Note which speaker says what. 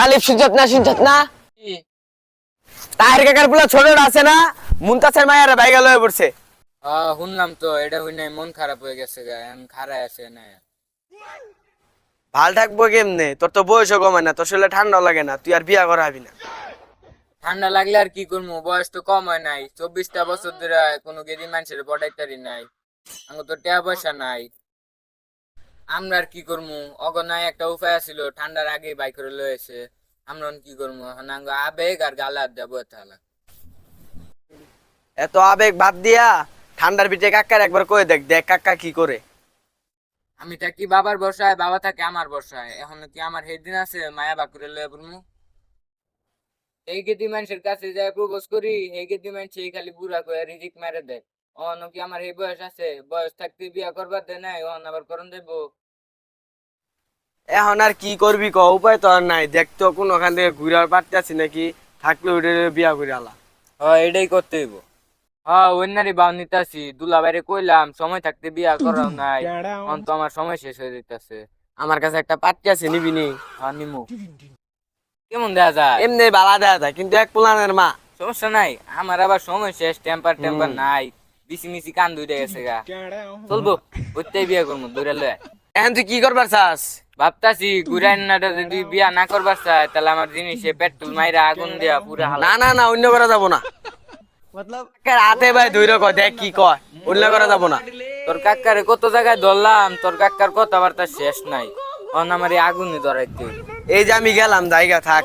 Speaker 1: আলিফ শুনছত না তাহের কাকার পুলা ছোটটা আছে না মুনতাসের মায়ের বাইগা লয়ে পড়ছে।
Speaker 2: শুনলাম তো, এটা হই নাই, মন খারাপ হয়ে গেছে গা, এখন খারাপ আছে না।
Speaker 1: ভাল থাকবো কেমনে, তোর তো বয়সও কমে না, তোর শরীরে ঠান্ডা লাগে না, তুই আর বিয়া করাবি না।
Speaker 2: ঠান্ডা লাগলে আর কি করবো, বয়স তো কম হয় নাই, 24টা বছর ধরে কোনো গেদি মানুষের পটাইতারি নাই, আমার তো টাকা পয়সা নাই। আমরা আর কি করবো, অগনায় একটা উপায় আছিল, ঠান্ডার আগে বাইক করে লয়েছে, আমরা কি করবো, এখন আবেগ আর গালার যাবো তাহলে।
Speaker 1: এত আবেগ বাদ দিয়া ঠান্ডার ভিতরে কাকার একবার কয়ে দেখ, দেখ কাকা কি করে।
Speaker 2: আমি থাকি বাবার বসায়, বাবা থাকে আমার বসায়, এখন কি আমার সেদিন আছে মায়া বাকুরে লয়ে পড়বো? এই গেদি মানুষের কাছে যায় প্রপোজ করি, এই গেদি মানুষ এই খালি বুড়া করে রিজিক মেরে দেয়। অন কি আমার এই বয়স আছে, বয়স থাকতে বিয়া করবার দেয় নাই, অন আবার করন দেবো।
Speaker 1: এখন আর কি করবি ক, উপায় তো আর নাই, দেখ তো কোন ওখান থেকে ঘুরে পারতেছি নাকি, থাকলে ওইটা বিয়া করে আলা।
Speaker 2: এটাই করতে হইব। অন্যারি বাউ নিতাছি, দুলা বাইরে কইলাম সময় থাকতে বিয়া করাও নাই, অন তো আমার সময় শেষ হয়ে যাইতাছে।
Speaker 1: আমার কাছে একটা পাত্রী আছে, নিবি নি?
Speaker 2: নিমু। কেমন দেয়া যায়?
Speaker 1: এমনি বালা দেয়া যায়, কিন্তু এক পুলানের মা।
Speaker 2: সমস্যা নাই, আমার আবার সময় শেষ, টেম্পার টেম্পার নাই, বিসি মিসি কান দুইটা গেছে গা, চলবো ওইটাই বিয়া করবো দূরে লয়।
Speaker 1: এখন তুই কি করবার চাস?
Speaker 2: ভাবতাছি গুরাইনাটা যদি বিয়া না করবার চায়, তাহলে আমার জিনিসে পেট্রোল মাইরা আগুন দেয়া পুরা হালা।
Speaker 1: না না না, অন্য করা যাবো না, কাকার হাতে ভাই ধৈর্য কর, দেখ কি কয়, অন্য করা যাবো না।
Speaker 2: তোর কাকারে কত জায়গায় ধরলাম, তোর কাকার কথাবার্তা শেষ নাই, অন আমার এই আগুনে ধরাইতে হইব।
Speaker 1: এই যে আমি গেলাম, জায়গা থাক।